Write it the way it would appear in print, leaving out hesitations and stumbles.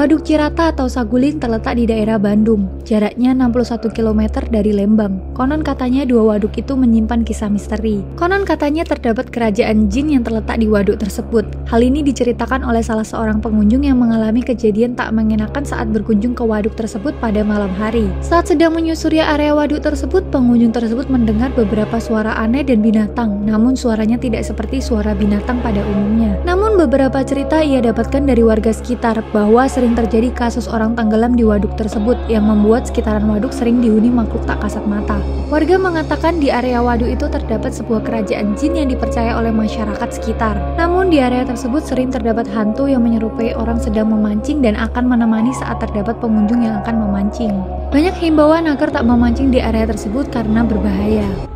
Waduk Cirata atau Saguling terletak di daerah Bandung, jaraknya 61 km dari Lembang. Konon katanya dua waduk itu menyimpan kisah misteri. Konon katanya terdapat kerajaan jin yang terletak di waduk tersebut. Hal ini diceritakan oleh salah seorang pengunjung yang mengalami kejadian tak mengenakan saat berkunjung ke waduk tersebut pada malam hari. Saat sedang menyusuri area waduk tersebut, pengunjung tersebut mendengar beberapa suara aneh dan binatang, namun suaranya tidak seperti suara binatang pada umumnya. Namun beberapa cerita ia dapatkan dari warga sekitar bahwa sering terjadi kasus orang tenggelam di waduk tersebut yang membuat sekitaran waduk sering dihuni makhluk tak kasat mata. Warga mengatakan di area waduk itu terdapat sebuah kerajaan jin yang dipercaya oleh masyarakat sekitar. Namun di area tersebut sering terdapat hantu yang menyerupai orang sedang memancing dan akan menemani saat terdapat pengunjung yang akan memancing. Banyak himbauan agar tak memancing di area tersebut karena berbahaya.